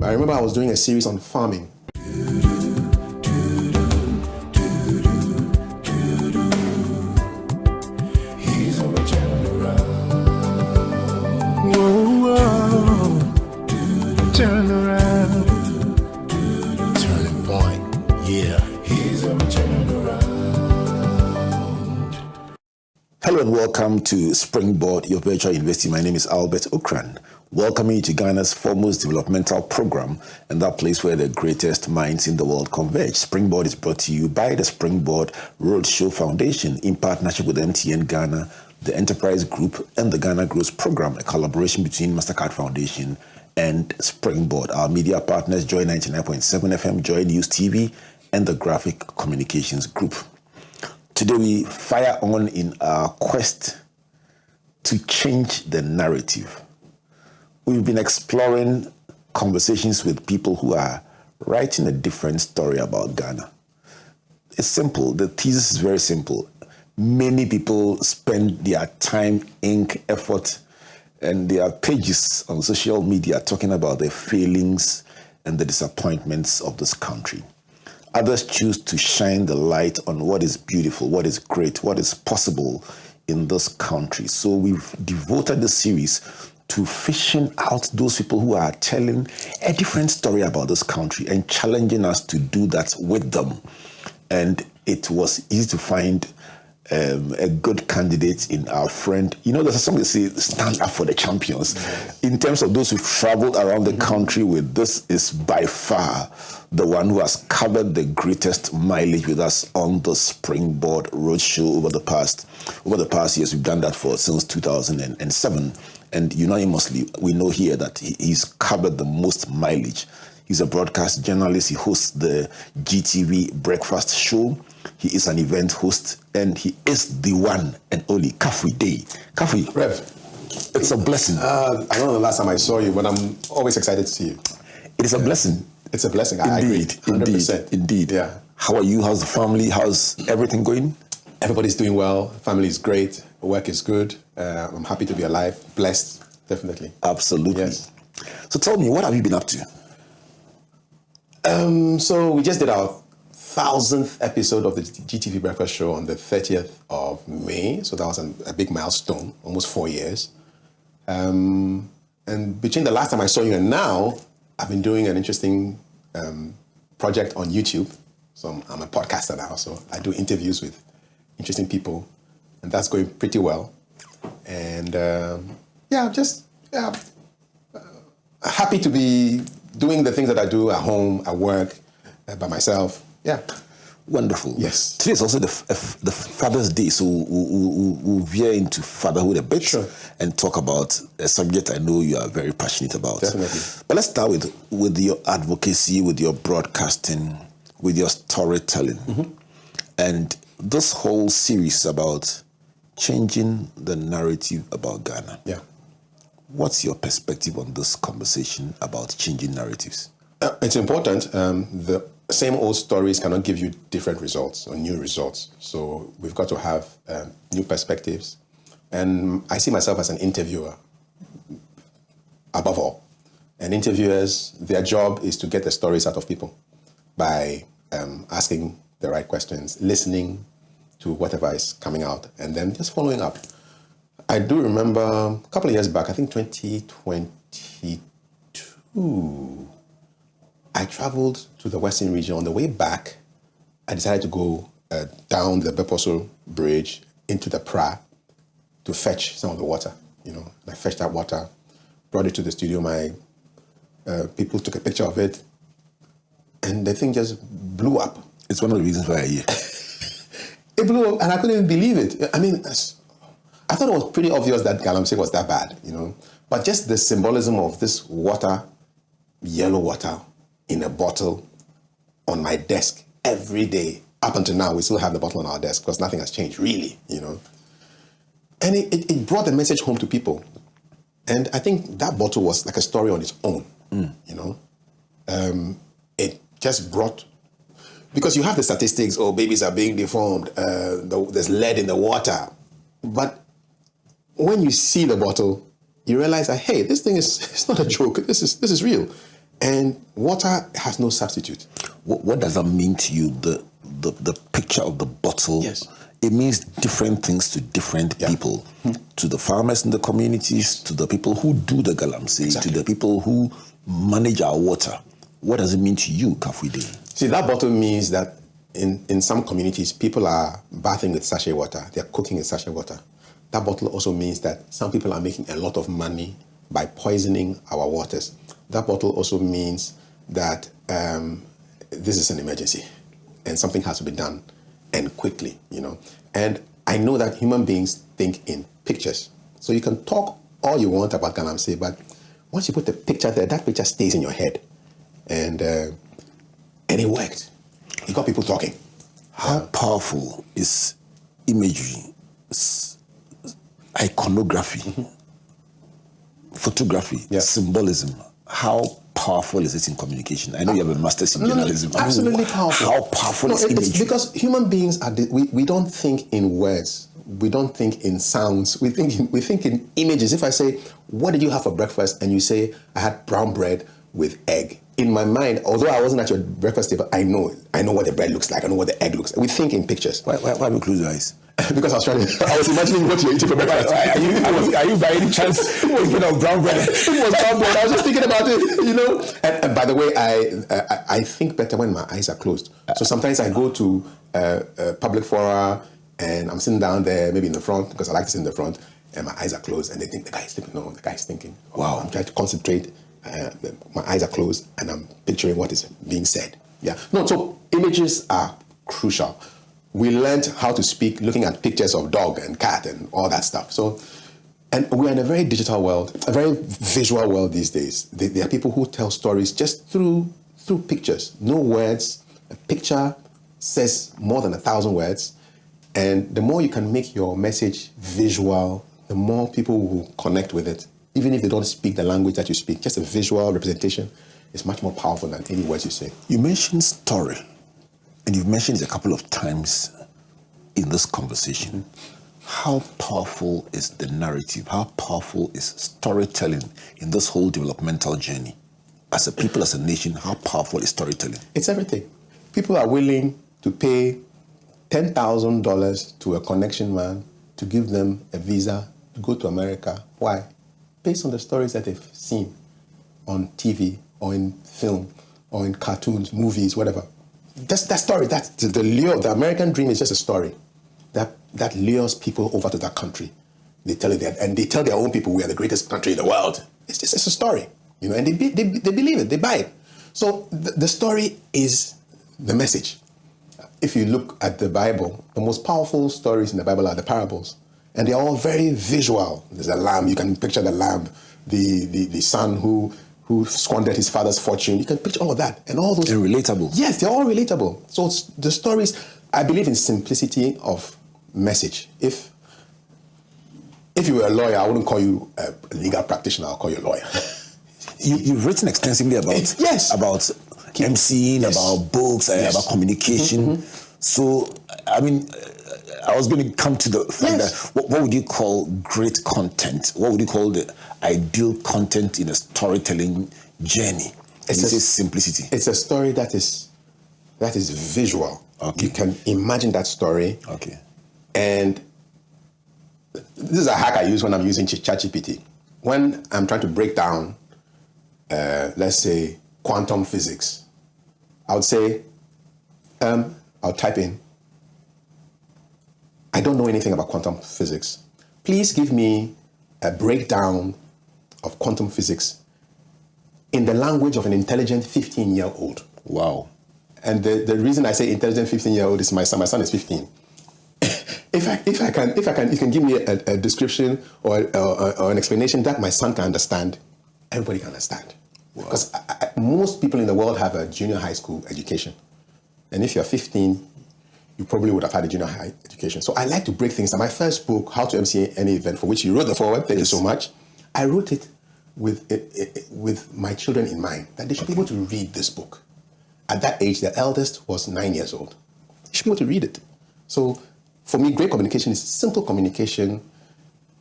I remember I was doing a series on farming. Turn around. Turning point. Yeah. He's a turn around. Hello and welcome to Springboard, your virtual university. My name is Albert Okran. Welcoming you to Ghana's foremost developmental program and that place where the greatest minds in the world converge. Springboard is brought to you by the Springboard Roadshow Foundation in partnership with MTN Ghana, the Enterprise Group, and the Ghana Growth Program, a collaboration between MasterCard Foundation and Springboard. Our media partners, Joy 99.7 FM, Joy News TV, and the Graphic Communications Group. Today we fire on in our quest to change the narrative. We've been exploring conversations with people who are writing a different story about Ghana. It's simple. The thesis is very simple. Many people spend their time, ink, effort, and their pages on social media talking about the failings and the disappointments of this country. Others choose to shine the light on what is beautiful, what is great, what is possible in this country. So we've devoted this series to fishing out those people who are telling a different story about this country and challenging us to do that with them. And it was easy to find a good candidate in our friend. You know, there's a song that says, stand up for the champions. In terms of those who've traveled around the country with, this is by far the one who has covered the greatest mileage with us on the Springboard Roadshow over the past years. We've done that since 2007. And unanimously, we know here that he's covered the most mileage. He's a broadcast journalist. He hosts the GTV breakfast show. He is an event host, and he is the one and only Kafui Day. Kafui, Rev, it's a blessing. I don't know the last time I saw you, but I'm always excited to see you. It is a blessing. It's a blessing. I agree. 100%. Indeed. Yeah. How are you? How's the family? How's everything going? Everybody's doing well. Family is great. Work is good. I'm happy to be alive. Blessed, definitely. Absolutely. Yes. So tell me, what have you been up to? So we just did our 1,000th episode of the GTV Breakfast Show on the 30th of May. So that was a big milestone, almost 4 years. And between the last time I saw you and now, I've been doing an interesting project on YouTube. So I'm a podcaster now, so I do interviews with interesting people, and that's going pretty well. And just happy to be doing the things that I do at home, at work, by myself. Yeah. Wonderful. Yes. Today is also the Father's Day, so we'll veer into fatherhood a bit. Sure. And talk about a subject I know you are very passionate about. Definitely. But let's start with your advocacy, with your broadcasting, with your storytelling. Mm-hmm. And this whole series about changing the narrative about Ghana. Yeah. What's your perspective on this conversation about changing narratives? It's important. The same old stories cannot give you different results or new results. So we've got to have new perspectives. And I see myself as an interviewer, above all. And interviewers, their job is to get the stories out of people by asking the right questions, listening to whatever is coming out, and then just following up. I do remember a couple of years back, I think 2022, I traveled to the Western region. On the way back, I decided to go down the Beposo Bridge into the Pra to fetch some of the water. I fetched that water, brought it to the studio. My people took a picture of it, and the thing just blew up. It's one of the reasons why I'm here. It blew up, and I couldn't even believe it. I mean, I thought it was pretty obvious that galamsey was that bad, But just the symbolism of this water, yellow water, in a bottle on my desk every day. Up until now, we still have the bottle on our desk because nothing has changed, really, And it brought the message home to people. And I think that bottle was like a story on its own, It just brought, because you have the statistics, babies are being deformed, there's lead in the water. But when you see the bottle, you realize that, hey, this thing it's not a joke, this is real. And water has no substitute. What does that mean to you? The picture of the bottle. Yes. It means different things to different people. To the farmers in the communities, to the people who do the galamsey, to the people who manage our water. What does it mean to you, Kafui? See, that bottle means that in some communities, people are bathing with sachet water. They're cooking with sachet water. That bottle also means that some people are making a lot of money by poisoning our waters. That bottle also means that this is an emergency and something has to be done, and quickly, And I know that human beings think in pictures. So you can talk all you want about galamsey, but once you put the picture there, that picture stays in your head. And it worked. It got people talking. How powerful is imagery, iconography, photography, symbolism? How powerful is it in communication? I know you have a master's in journalism. Absolutely powerful. How powerful is it's imagery? because human beings we don't think in words. We don't think in sounds. We think in images. If I say, "What did you have for breakfast?" and you say, "I had brown bread with egg." In my mind, although I wasn't at your breakfast table, I know what the bread looks like. I know what the egg looks like. We think in pictures. Why do you close your eyes? Because I was imagining what you're eating for breakfast. Are you by any chance thinking of brown bread? It was brown bread. I was just thinking about it, And by the way, I think better when my eyes are closed. So sometimes I go to a public fora and I'm sitting down there, maybe in the front, because I like to sit in the front, and my eyes are closed, and they think the guy is thinking. No, the guy is thinking. Wow. I'm trying to concentrate. My eyes are closed, and I'm picturing what is being said. Yeah. No. So images are crucial. We learned how to speak looking at pictures of dog and cat and all that stuff. So, and we're in a very digital world, a very visual world these days. There are people who tell stories just through pictures, no words. A picture says more than 1,000 words. And the more you can make your message visual, the more people will connect with it. Even if they don't speak the language that you speak, just a visual representation is much more powerful than any words you say. You mentioned story. And you've mentioned it a couple of times in this conversation. How powerful is the narrative? How powerful is storytelling in this whole developmental journey? As a people, as a nation, how powerful is storytelling? It's everything. People are willing to pay $10,000 to a connection man to give them a visa to go to America. Why? Based on the stories that they've seen on TV or in film or in cartoons, movies, whatever. That's that story. That's the lure. The American dream is just a story that lures people over to that country. They tell it, and they tell their own people we are the greatest country in the world. It's a story, and they believe it. They buy it. So the story is the message. If you look at the Bible, the most powerful stories in the Bible are the parables, and they're all very visual. There's a lamb. You can picture the lamb, the son who squandered his father's fortune. You can picture all of that. And all those... They're relatable. Yes, they're all relatable. So the stories, I believe in simplicity of message. If you were a lawyer, I wouldn't call you a legal practitioner, I'll call you a lawyer. You've written extensively about emceeing, about books, about communication. So, I mean, I was going to come to the fact that what would you call great content? What would you call the ideal content in a storytelling journey? It's simplicity. It's a story that is visual. Okay. You can imagine that story. Okay. And this is a hack I use when I'm using ChatGPT. When I'm trying to break down, let's say, quantum physics, I would say, I'll type in, I don't know anything about quantum physics. Please give me a breakdown of quantum physics in the language of an intelligent 15-year-old. Wow. And the reason I say intelligent 15-year-old is my son. My son is 15. If you can give me a description or an explanation that my son can understand, everybody can understand. Wow. Because most people in the world have a junior high school education. And if you're 15, you probably would have had a junior high education. So I like to break things down. My first book, How to MC Any Event, for which you wrote the foreword, thank you so much. I wrote it with my children in mind, that they should be able to read this book. At that age, the eldest was 9 years old. You should be able to read it. So for me, great communication is simple communication.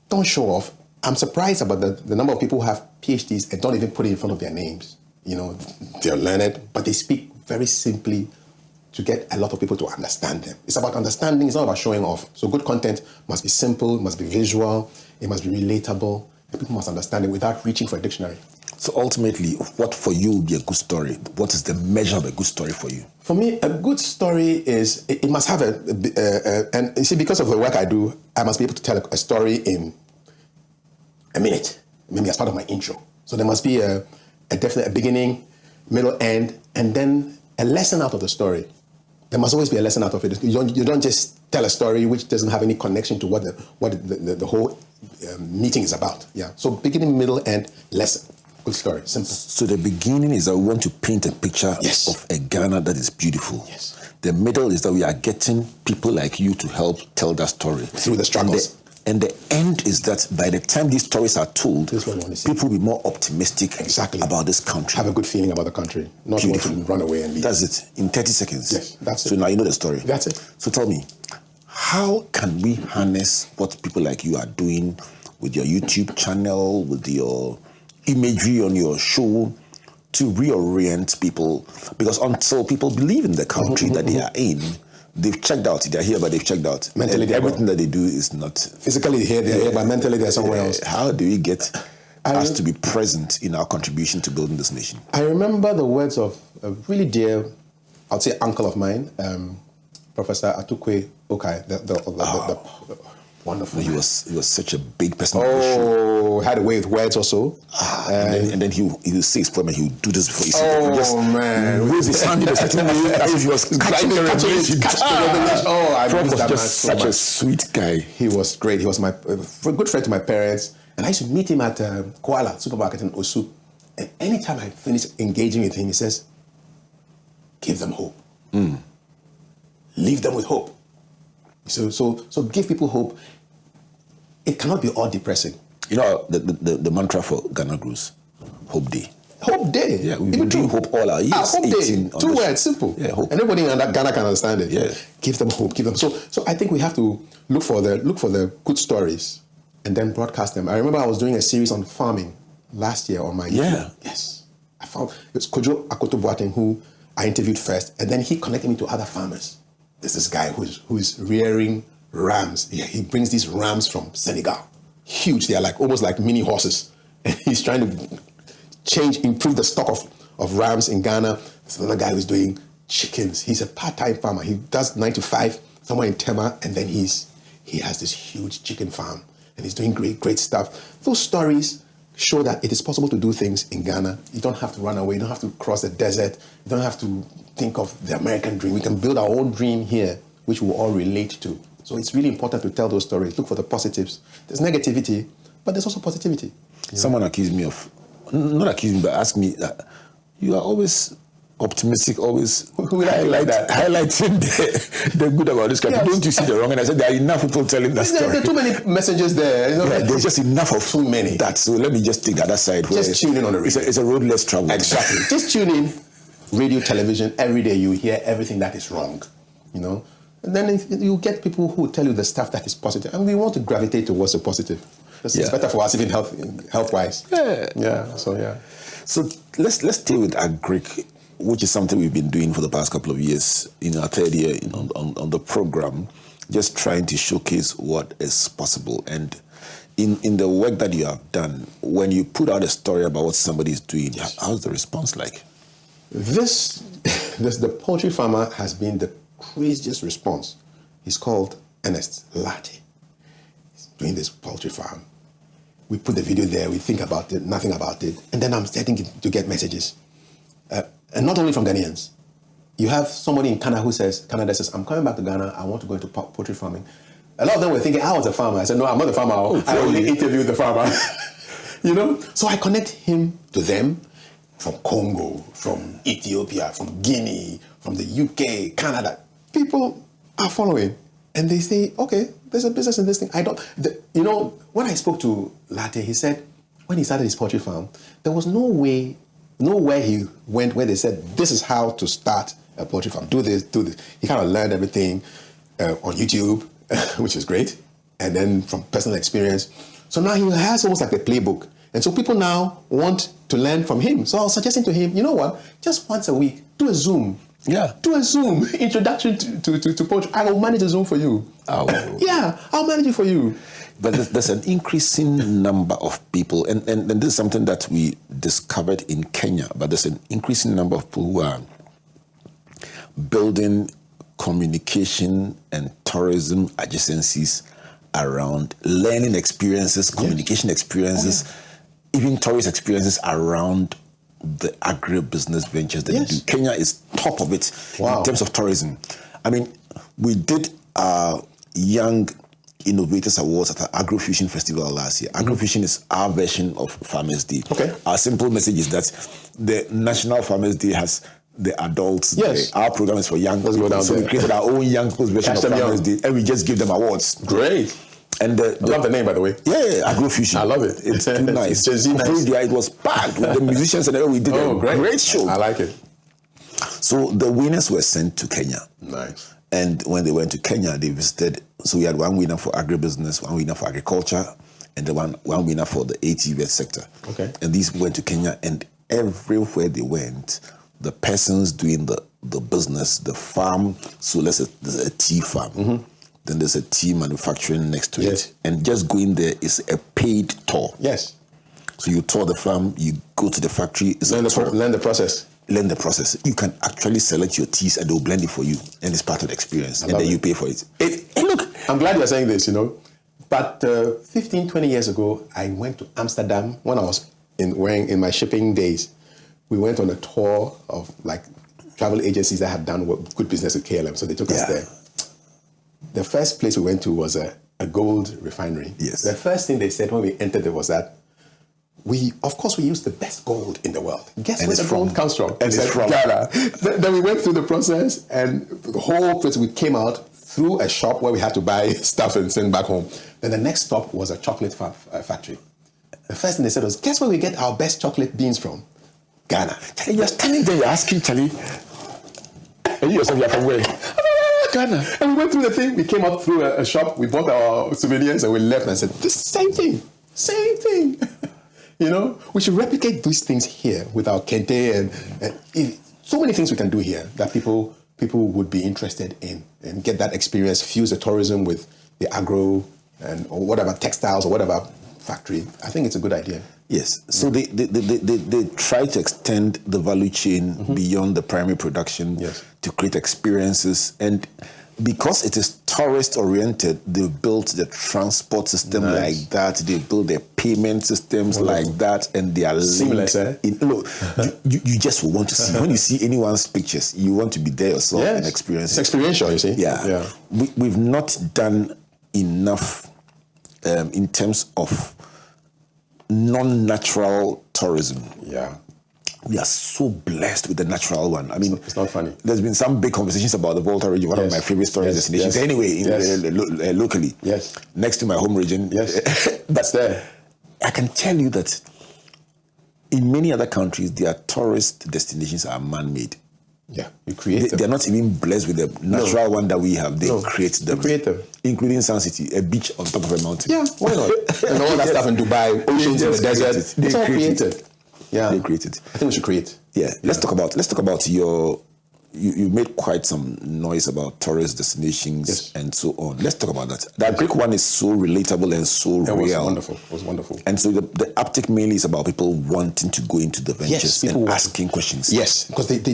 Don't show off. I'm surprised about the number of people who have PhDs and don't even put it in front of their names. they're learned, but they speak very simply to get a lot of people to understand them. It's about understanding, it's not about showing off. So good content must be simple, it must be visual, it must be relatable, and people must understand it without reaching for a dictionary. So ultimately, what for you would be a good story? What is the measure of a good story for you? For me, a good story is, it must have and you see, because of the work I do, I must be able to tell a story in a minute, maybe as part of my intro. So there must be a definite a beginning, middle, end, and then a lesson out of the story. There must always be a lesson out of it. You don't just tell a story which doesn't have any connection to what the whole meeting is about. Yeah. So beginning, middle, end, lesson. Good story. Simple. So the beginning is that we want to paint a picture of a Ghana that is beautiful. Yes. The middle is that we are getting people like you to help tell that story. Through the struggles. And the end is that by the time these stories are told, This is what we want to see. people will be more optimistic about this country. Have a good feeling about the country. Not want to run away and leave. That's it. In 30 seconds. Yes, that's it. So now you know the story. That's it. So tell me, how can we harness what people like you are doing with your YouTube channel, with your imagery on your show, to reorient people? Because until people believe in the country that they are in, they've checked out. They're here, but they've checked out. Mentally, everything that they do is not... Physically here, they're here, but mentally they're somewhere else. How do we get us to be present in our contribution to building this nation? I remember the words of a really dear, I'd say uncle of mine, Professor Atukwe Okai, the wonderful. He was such a big person. Had a way with words also. And then he would say his poem and he would do this before he said it. Just man. Raise his hand in a certain way as if he was catching the revelation. I was that just such a sweet guy. He was great. He was my a good friend to my parents. And I used to meet him at Koala Supermarket in Osu. And anytime I finish engaging with him, he says, give them hope. Leave them with hope. So give people hope. It cannot be all depressing. You know, the mantra for Ghana Grows, Hope Day. Hope Day. Yeah, we've been doing hope all our years. Hope Day. 2 words, simple. Yeah, hope. And everybody in Ghana can understand it. Yeah. Give them hope. Give them. So I think we have to look for the good stories and then broadcast them. I remember I was doing a series on farming last year on my YouTube. Yeah. Yes. I found it's Kojo Akoto Boateng who I interviewed first, and then he connected me to other farmers. There's this guy who's rearing rams. Yeah, he brings these rams from Senegal. Huge. They are almost like mini horses. And he's trying to improve the stock of rams in Ghana. There's another guy who's doing chickens. He's a part-time farmer. He does 9 to 5 somewhere in Tema, and then he has this huge chicken farm, and he's doing great stuff. Those stories show that it is possible to do things in Ghana. You don't have to run away. You don't have to cross the desert. You don't have to think of the American dream. We can build our own dream here, which we all relate to. So it's really important to tell those stories. Look for the positives. There's negativity, but there's also positivity. Someone accused me of, not accused me, but asked me, you are always optimistic, always highlighting the good about this country. Yes. Don't you see the wrong? And I said, there are enough people telling that story. There are too many messages there. There's just enough of too many. That. So let me just take the other side. Just tune in on the radio. It's a road less traveled. Exactly. Just tune in. Radio, television, every day you hear everything that is wrong. And then you get people who tell you the stuff that is positive. And we want to gravitate towards the positive. It's better for us even health-wise. Yeah. So let's stay with Agric, which is something we've been doing for the past couple of years in our third year on the program, just trying to showcase what is possible. And in the work that you have done, when you put out a story about what somebody is doing, how's the response like? The poultry farmer has been the craziest response. He's called Ernest Latte. He's doing this poultry farm. We put the video there, we think about it, nothing about it, and then I'm starting to get messages. And not only from Ghanaians. You have somebody in Canada says, I'm coming back to Ghana, I want to go into poultry farming. A lot of them were thinking, I was a farmer. I said, no, I'm not a farmer. I only interviewed the farmer. So I connect him to them from Congo, from Ethiopia, from Guinea, from the UK, Canada. People are following. And they say, okay, there's a business in this thing. When I spoke to Latte, he said, when he started his poultry farm, there was nowhere he went where they said, this is how to start a poultry farm. Do this. He kind of learned everything on YouTube, which is great. And then from personal experience. So now he has almost like a playbook. And so people now want to learn from him. So I was suggesting to him, you know what, just once a week, do a Zoom. Yeah. Do a Zoom introduction to poetry. I will manage a Zoom for you. Oh. Yeah, I'll manage it for you. But there's an increasing number of people, and this is something that we discovered in Kenya, but there's an increasing number of people who are building communication and tourism adjacencies around learning experiences, communication experiences, even tourist experiences around the agribusiness ventures that you do. Kenya is top of it in terms of tourism. I mean, we did Young Innovators Awards at the Agrofusion Festival last year. Agrofusion is our version of Farmers Day. Okay. Our simple message is that the National Farmers Day has the adults. Yes. Our program is for young people. So we created our own young people's version of Farmers Day, and we just give them awards. Great. And I love the name, by the way. Yeah, Agrofusion. I love it. It's too nice. It was packed with the musicians and everything. We did a great show. I like it. So the winners were sent to Kenya. Nice. And when they went to Kenya, they visited. So we had one winner for agribusiness, one winner for agriculture, and the one winner for the ATV sector. Okay. And these went to Kenya, and everywhere they went, the persons doing the business, the farm. So there's a tea farm. Then there's a tea manufacturing next to it. And just going there is a paid tour. Yes. So you tour the farm, you go to the factory. Learn the process. Learn the process. You can actually select your teas and they'll blend it for you. And it's part of the experience. And then you pay for it. Look. I'm glad you're saying this, But 15, 20 years ago, I went to Amsterdam when I was in my shipping days. We went on a tour of travel agencies that had done good business with KLM. So they took us there. The first place we went to was a gold refinery. Yes. The first thing they said when we entered there was that we use the best gold in the world. Guess where the gold comes from? And it's from Ghana. Then we went through the process, and the whole place, we came out through a shop where we had to buy stuff and send back home. Then the next stop was a chocolate factory. The first thing they said was, guess where we get our best chocolate beans from? Ghana. Charlie, you're standing there, you're asking Charlie, and you yourself, you're from where? Ghana. And we went through the thing. We came up through a shop. We bought our souvenirs and we left and said, the same thing. Same thing. We should replicate these things here with our kente and so many things we can do here that people would be interested in and get that experience, fuse the tourism with the agro or whatever, textiles or whatever factory. I think it's a good idea. Yes. So they try to extend the value chain beyond the primary production to create experiences. And because it is tourist oriented, they built the transport system like that. They built their payment systems like that, and they are seamless. Look, you just want to see. When you see anyone's pictures, you want to be there yourself and experience it. It's experiential, you see. Yeah. We've not done enough in terms of non-natural tourism. Yeah. We are so blessed with the natural one. I mean, it's not funny. There's been some big conversations about the Volta region, one of my favorite tourist destinations. Anyway, locally, next to my home region. That's there. I can tell you that in many other countries, their tourist destinations are man-made. Yeah, you create them. They're not even blessed with the natural one that we have. They create them. They create them. Including Sun City, a beach on top of a mountain. Yeah, why not? And all that stuff in Dubai, oceans in the desert. It's all created. Yeah, they created. I think we should create. Yeah. Let's talk about your. You made quite some noise about tourist destinations and so on. Let's talk about that. That Greek one is so relatable and so real. It was wonderful. And so the uptick mainly is about people wanting to go into the ventures and asking questions. Yes, because they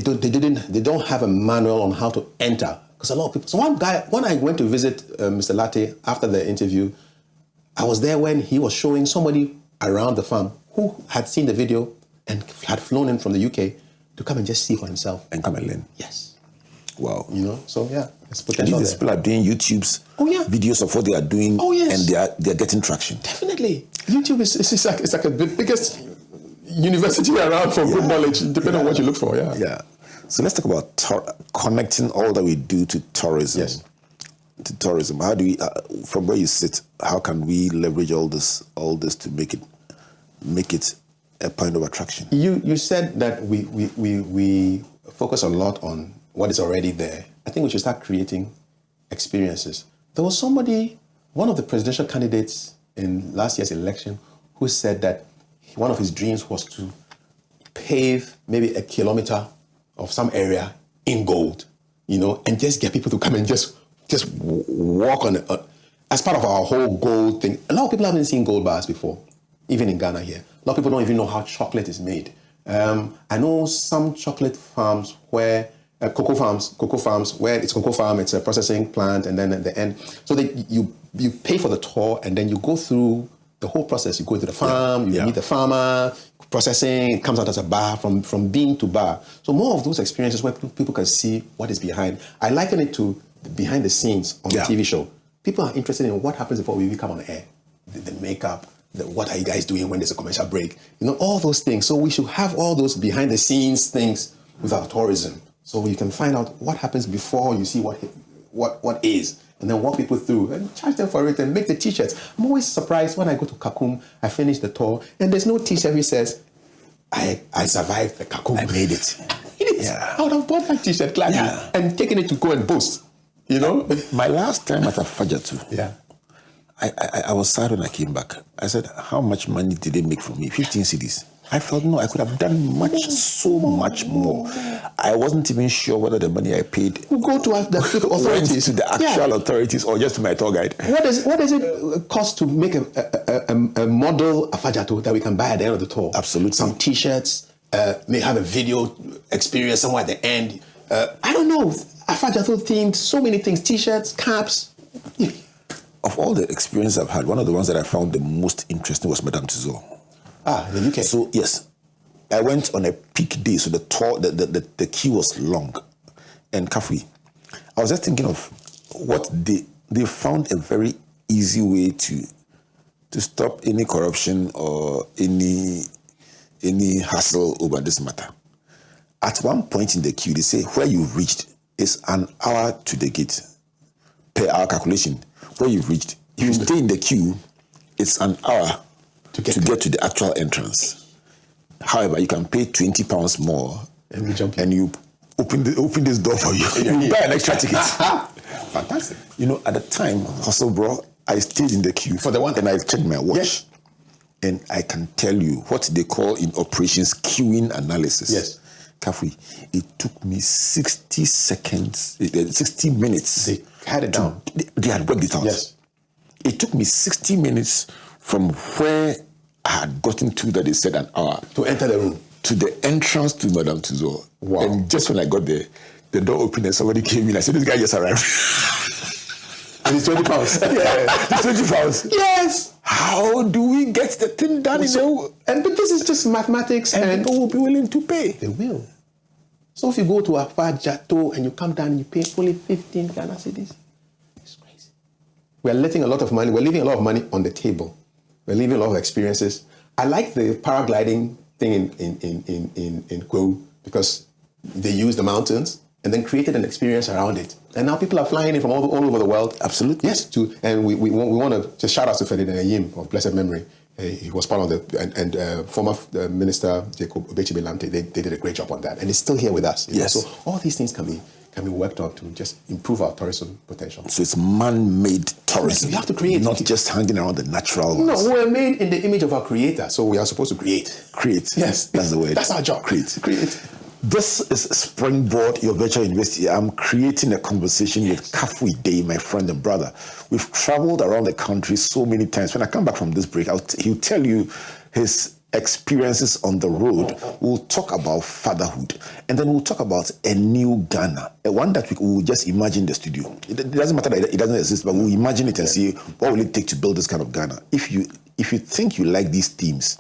don't have a manual on how to enter. Because a lot of people. So one guy, when I went to visit Mr. Latte after the interview, I was there when he was showing somebody around the farm who had seen the video and had flown in from the UK to come and just see for himself. And come and learn. Yes. Wow. So it's potential. These people are doing YouTube's videos of what they are doing and they're getting traction. Definitely. YouTube is like the biggest university around for good knowledge, depending on what you look for. Yeah. So let's talk about connecting all that we do to tourism. Yes. To tourism. How do we, from where you sit, how can we leverage all this to make it a point of attraction? You said that we focus a lot on what is already there. I think we should start creating experiences. There was somebody, one of the presidential candidates in last year's election, who said that one of his dreams was to pave maybe a kilometer of some area in gold, and just get people to come and just walk on it. As part of our whole gold thing. A lot of people haven't seen gold bars before, even in Ghana here. A lot of people don't even know how chocolate is made. I know some chocolate farms where, cocoa farms where it's cocoa farm, it's a processing plant, and then at the end, so you pay for the tour, and then you go through the whole process. You go to the farm, you meet the farmer, processing, it comes out as a bar, from bean to bar. So more of those experiences where people can see what is behind. I liken it to behind the scenes on the TV show. People are interested in what happens before we come on air, the makeup, what are you guys doing when there's a commercial break, all those things. So we should have all those behind the scenes things with our tourism, so you can find out what happens before you see what is, and then walk people through and charge them for it and make the t-shirts. I'm always surprised when I go to Kakum, I finish the tour, and there's no t-shirt which says, I survived the Kakum. I made it. I would have bought that t-shirt gladly and taken it to go and boast. My last time at Afajatu, I was sad when I came back. I said, how much money did they make from me? 15 cedis. I felt, no, I could have done so much more. I wasn't even sure whether the money I paid would go to the authorities, to the actual authorities, or just to my tour guide. What does it cost to make a model Afajatu that we can buy at the end of the tour? Absolutely. Some t-shirts, may have a video experience somewhere at the end. I don't know. Afajatu themed, so many things, t-shirts, caps. Of all the experiences I've had, one of the ones that I found the most interesting was Madame Tussauds. In the UK. So yes, I went on a peak day, so the tour, the queue was long. And Kafui, I was just thinking of what they found a very easy way to stop any corruption or any hassle over this matter. At one point in the queue, they say where you've reached is an hour to the gate per hour calculation. Where you've reached, if you stay in the queue, it's an hour to get to the actual entrance. However, you can pay £20 more, and you open this door for you. You buy an extra ticket. Fantastic. At the time, hustle bro, I stayed in the queue for the one, and I checked my watch, and I can tell you what they call in operations queuing analysis. Yes. Kafui, it took me 60 seconds, 60 minutes. They had it down. They had worked it out. Yes. It took me 60 minutes from where I had gotten to that they said an hour. To enter the room. To the entrance to Madame Tussauds. Wow. And just when I got there, the door opened and somebody came in. I said, this guy just arrived. And it's £20. It's £20. Yes. How do we get the thing done? But this is just mathematics, and people will be willing to pay. They will. So if you go to Afajatu and you come down and you pay only 15 Ghana cedis, it's crazy. We're leaving a lot of money on the table. We're leaving a lot of experiences. I like the paragliding thing in Kwewu, because they used the mountains and then created an experience around it. And now people are flying in from all over the world. Absolutely. Yes, and we want to just shout out to Ferdinand Ayim of blessed memory. He was part of former Minister Jacob Obechi-Belante. They did a great job on that, and it's still here with us. Yes. So all these things can be worked on to just improve our tourism potential. So it's man-made tourism. We have to create, not just hanging around the natural ones. No, we're made in the image of our Creator, so we are supposed to create. Create. Yes, that's the word. That's our job. Create. Create. This is Springboard, your virtual university. I'm creating a conversation with Kafui Day, my friend and brother. We've traveled around the country so many times. When I come back from this break, he'll tell you his experiences on the road. We'll talk about fatherhood, and then we'll talk about a new Ghana, one that we will just imagine in the studio. It doesn't matter that it doesn't exist, but we'll imagine it and see what will it take to build this kind of Ghana. If you think you like these themes,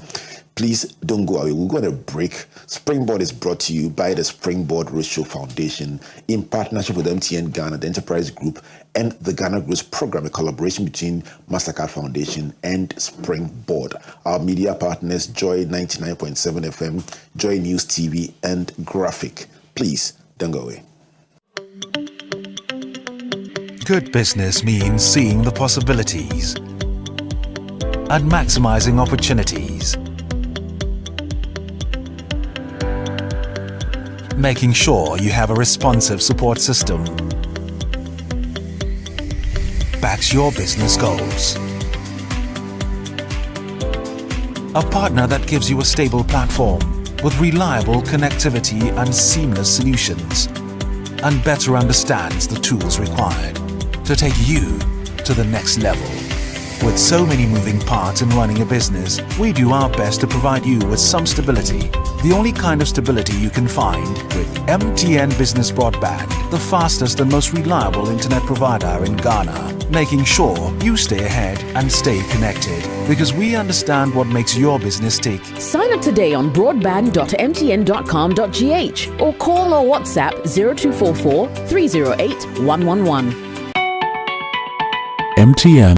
please don't go away. We'll go on a break. Springboard is brought to you by the Springboard Roadshow Foundation in partnership with MTN Ghana, the Enterprise Group, and the Ghana Growth Program, a collaboration between MasterCard Foundation and Springboard. Our media partners, Joy 99.7 FM, Joy News TV, and Graphic. Please don't go away. Good business means seeing the possibilities and maximizing opportunities. Making sure you have a responsive support system backs your business goals. A partner that gives you a stable platform with reliable connectivity and seamless solutions, and better understands the tools required to take you to the next level. With so many moving parts in running a business, we do our best to provide you with some stability. The only kind of stability you can find with MTN Business Broadband, the fastest and most reliable internet provider in Ghana, making sure you stay ahead and stay connected, because we understand what makes your business tick. Sign up today on broadband.mtn.com.gh or call or WhatsApp 0244 308 111. MTN.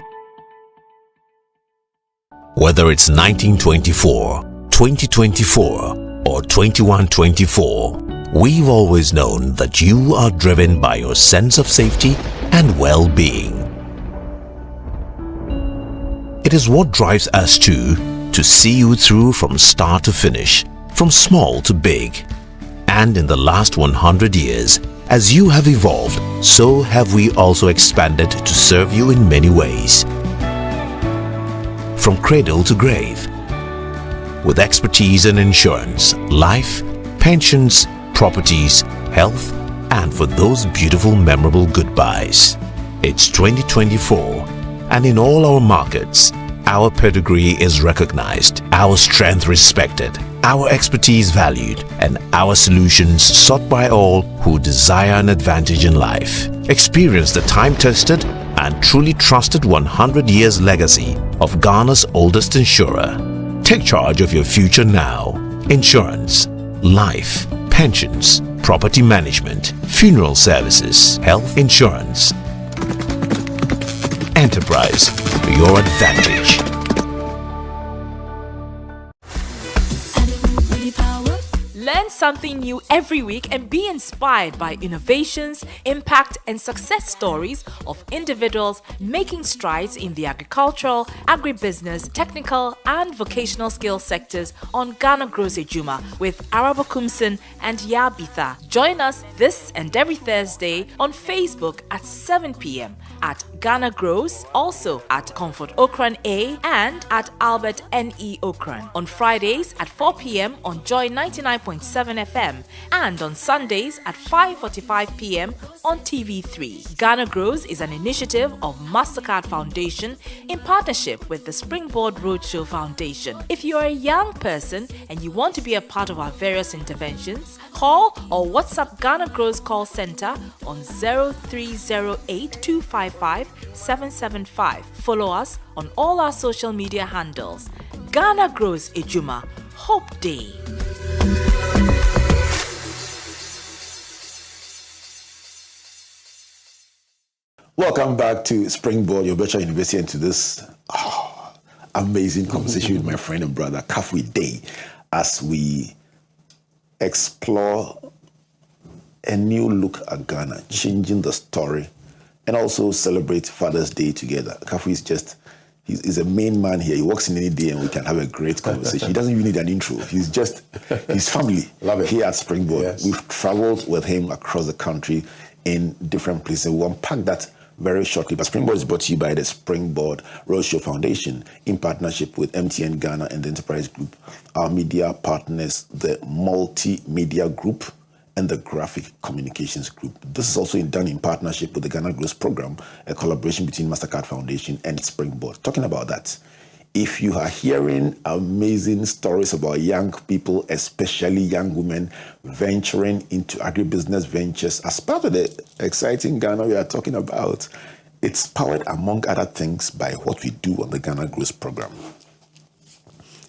Whether it's 1924, 2024, or 2124, we've always known that you are driven by your sense of safety and well-being. It is what drives us to see you through from start to finish, from small to big. And in the last 100 years, as you have evolved, so have we also expanded to serve you in many ways. From cradle to grave, with expertise in insurance, life, pensions, properties, health, and for those beautiful memorable goodbyes. It's 2024, and in all our markets, our pedigree is recognized, our strength respected, our expertise valued, and our solutions sought by all who desire an advantage in life. Experience the time-tested and truly trusted 100 years legacy of Ghana's oldest insurer. Take charge of your future now. Insurance, life, pensions, property management, funeral services, health insurance. Enterprise, your advantage. Learn something new every week and be inspired by innovations, impact, and success stories of individuals making strides in the agricultural, agribusiness, technical, and vocational skills sectors on Ghana Grows Ejuma with Arabo Kumsin and Yabitha. Join us this and every Thursday on Facebook at 7 p.m. at Ghana Grows, also at Comfort Okran A and at Albert N.E. Okran. On Fridays at 4 p.m. on Joy 99.7 FM and on Sundays at 5:45 p.m. on TV3. Ghana Grows is an initiative of MasterCard Foundation in partnership with the Springboard Roadshow Foundation. If you are a young person and you want to be a part of our various interventions, call or WhatsApp Ghana Grows call center on 0308 255 775. Follow us on all our social media handles. Ghana Grows Ejuma. Hope Day. Welcome back to Springboard, your virtual university, and to this amazing conversation with my friend and brother Kafui Day, as we explore a new look at Ghana, changing the story, and also celebrate Father's Day together. Kafui is he's a main man here. He walks in any day and we can have a great conversation. He doesn't even need an intro. He's just his family. Love it. Here at Springboard. Yes. We've traveled with him across the country in different places. We'll unpack that very shortly. But Springboard is brought to you by the Springboard Roadshow Foundation in partnership with MTN Ghana and the Enterprise Group. Our media partners, the Multimedia Group and the Graphic Communications Group. This is also done in partnership with the Ghana Growth Program, a collaboration between MasterCard Foundation and Springboard. Talking about that, if you are hearing amazing stories about young people, especially young women, venturing into agribusiness ventures as part of the exciting Ghana we are talking about, it's powered, among other things, by what we do on the Ghana Growth Program.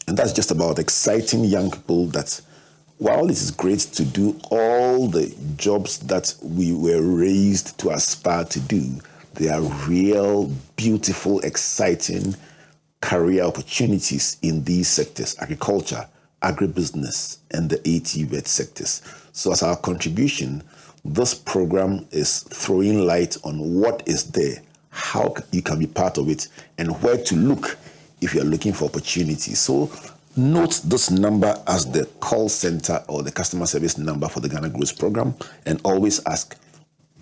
And that's just about exciting young people that, while it is great to do all the jobs that we were raised to aspire to do, they are real, beautiful, exciting career opportunities in these sectors: agriculture, agribusiness, and the AT-VET sectors. So as our contribution, this program is throwing light on what is there, how you can be part of it, and where to look if you're looking for opportunities. So note this number as the call center or the customer service number for the Ghana Growth Program, and always ask,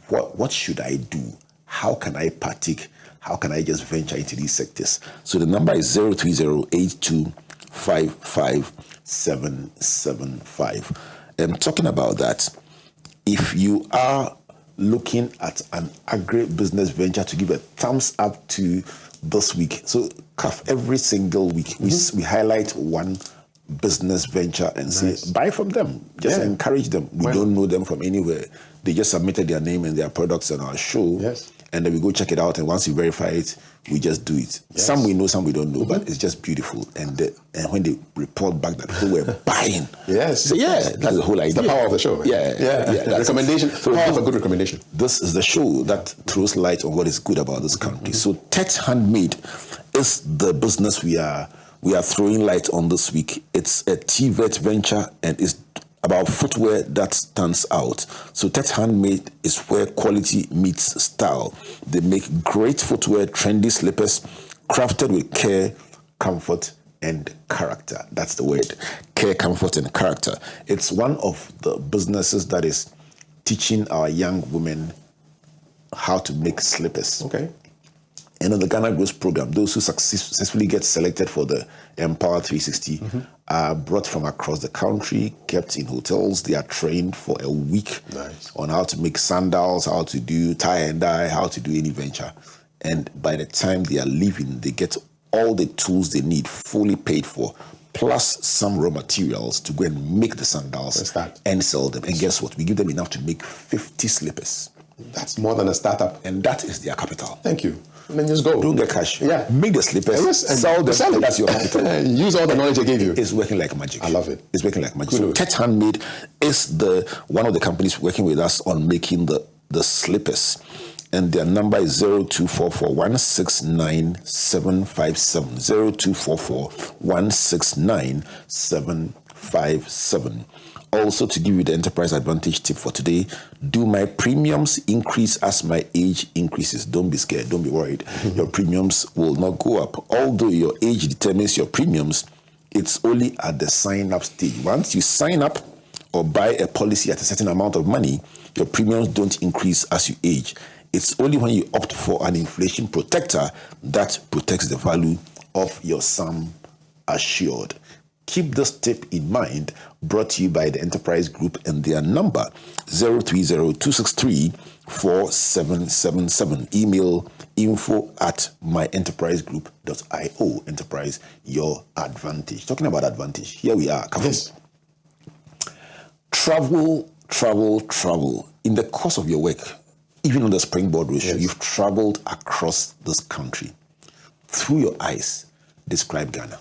what should I do? How can I partake? How can I just venture into these sectors? So the number is 03082 55775. And talking about that, if you are looking at an agri-business venture, to give a thumbs up to this week. So every single week, we highlight one business venture and say, buy from them. Just encourage them. We don't know them from anywhere. They just submitted their name and their products on our show. Yes. And then we go check it out. And once we verify it, we just do it. Yes. Some we know, some we don't know, but it's just beautiful. And when they report back that people were buying. Yes. So that's the whole idea. It's the power of the show, man. Yeah. Recommendation. So power of a good recommendation. This is the show that throws light on what is good about this country. So Tet Handmade is the business we are throwing light on this week. It's a TVET venture and it's about footwear that stands out. So Tet Handmade is where quality meets style. They make great footwear, trendy slippers, crafted with care, comfort, and character. That's the word. Care, comfort, and character. It's one of the businesses that is teaching our young women how to make slippers. Okay. And in the Ghana Growth Program, those who successfully get selected for the Empower 360 are brought from across the country, kept in hotels. They are trained for a week on how to make sandals, how to do tie and dye, how to do any venture. And by the time they are leaving, they get all the tools they need, fully paid for, plus some raw materials to go and make the sandals and sell them. And guess what? We give them enough to make 50 slippers. That's more than a startup. And that is their capital. Thank you. And then just go. Don't get cash. Yeah. Make the slippers. And sell them. Sell it. That's your capital. Use all the knowledge I gave you. It's working like magic. I love it. It's working like magic. Good. So Tet Handmade is one of the companies working with us on making the slippers. And their number is 0244-169-757. 0244-169-757. Also, to give you the enterprise advantage tip for today, do my premiums increase as my age increases? Don't be scared. Don't be worried. Your premiums will not go up. Although your age determines your premiums, it's only at the sign-up stage. Once you sign up or buy a policy at a certain amount of money, your premiums don't increase as you age. It's only when you opt for an inflation protector that protects the value of your sum assured. Keep this tip in mind, brought to you by the Enterprise Group and their number 030-263-4777. Email info@myenterprisegroup.io. Enterprise, your advantage. Talking about advantage, here we are. Yes. Travel. In the course of your work, even on the Springboard Roadshow, you've traveled across this country. Through your eyes, describe Ghana.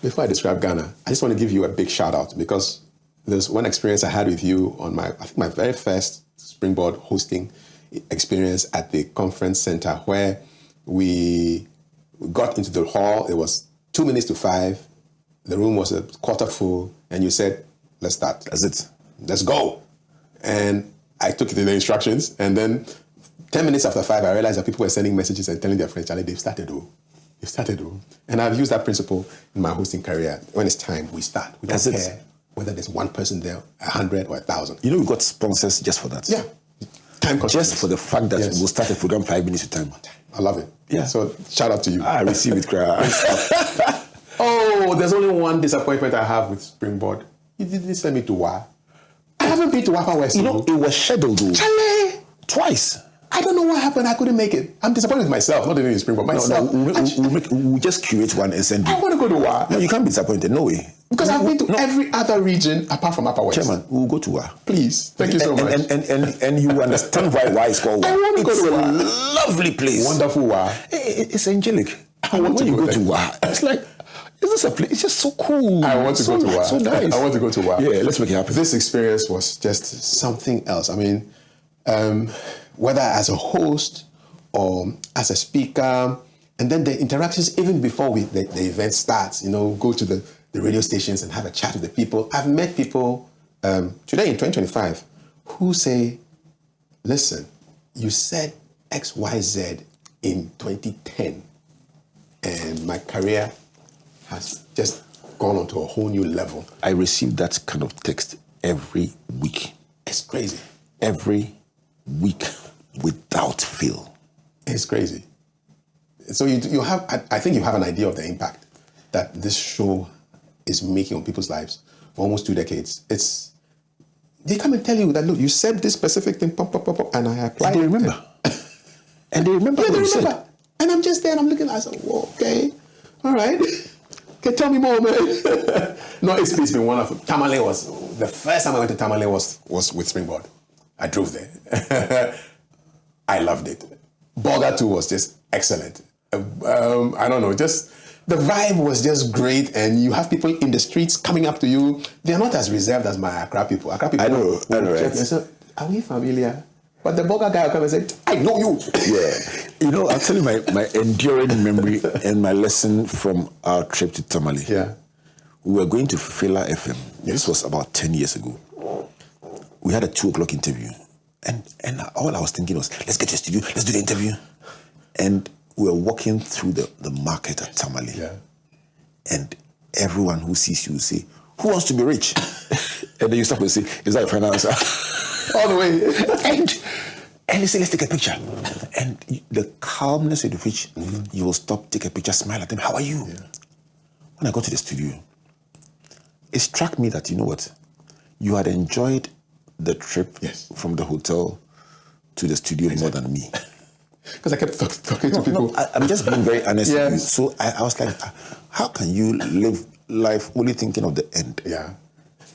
Before I describe Ghana, I just want to give you a big shout out because there's one experience I had with you on my very first Springboard hosting experience at the conference center where we got into the hall. It was 2 minutes to 5. The room was a quarter full and you said, let's start. That's it. Let's go. And I took the instructions and then 10 minutes after 5, I realized that people were sending messages and telling their friends, Charlie, they've started. And I've used that principle in my hosting career. When it's time, we start. We don't care whether there's one person there, 100 or 1,000. You know, we got sponsors just for that. Yeah. Time just for the fact that we'll start a program 5 minutes to time. I love it. Yeah. So shout out to you. I receive it, cry. Oh, there's only one disappointment I have with Springboard. You didn't send me to WA. I haven't been to Wapa West. You know, it was scheduled though. Charlie! Twice. I don't know what happened. I couldn't make it. I'm disappointed with myself, not even in Springboard. Myself. We'll just curate one and send you. I want to go to WA. No, you can't be disappointed. No way. Because I've been to every other region apart from Upper West. Chairman, we'll go to WA. Please. Thank you so much. And you understand why it's called WA. I want to go to WA. It's a lovely place. Wonderful WA. It's angelic. I want to go to WA. It's like, is this a place? It's just so cool. I want to go to WA. So nice. I want to go to WA. Yeah, let's make it happen. This experience was just something else. I mean, whether as a host or as a speaker, and then the interactions even before the event starts, go to the radio stations and have a chat with the people. I've met people today in 2025 who say, listen, you said XYZ in 2010 and my career has just gone on to a whole new level. I receive that kind of text every week. It's crazy. Every week without fail. It's crazy. So you have, I think you have an idea of the impact. that this show is making on people's lives for almost 2 decades. They come and tell you that, look, you said this specific thing, pop, pop, pop, pop, and I applied. And they remember. And they remember what you said. And I'm just there and I'm looking, I said, well, okay, all right. Okay, tell me more, man. No, it's been wonderful. Tamale was, the first time I went to Tamale was with Springboard. I drove there. I loved it. Boga too was just excellent. I don't know, just the vibe was just great, and you have people in the streets coming up to you. They're not as reserved as my Accra people. Accra people, I know, right? And say, are we familiar? But the Boga guy will come and say, I know you. Yeah. I'll tell you my enduring memory and my lesson from our trip to Tamale. Yeah. We were going to Fela FM. This was about 10 years ago. We had a 2:00 interview. And all I was thinking was, let's get to the studio, let's do the interview. And we were walking through the market at Tamale. Yeah. And everyone who sees you will say, who wants to be rich? And then you stop and say, is that your final answer? All the way. And they say, let's take a picture. And the calmness with which you will stop, take a picture, smile at them. How are you? Yeah. When I got to the studio, it struck me that, you know what? You had enjoyed the trip from the hotel to the studio more than me. Because I kept talking to people. No, I'm just being very honest with you. So I was like, how can you live life only thinking of the end? Yeah.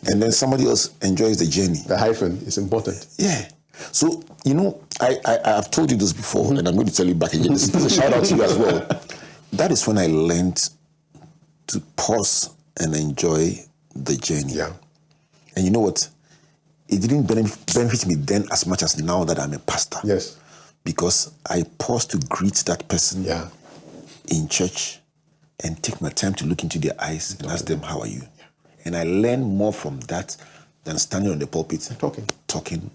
And then somebody else enjoys the journey. The hyphen is important. Yeah. So, I've told you this before, and I'm going to tell you back again. This is a shout out to you as well. That is when I learned to pause and enjoy the journey. Yeah. And you know what? It didn't benefit me then as much as now that I'm a pastor. Yes. Because I paused to greet that person in church and take my time to look into their eyes and ask them, how are you? Yeah. And I learned more from that than standing on the pulpit talking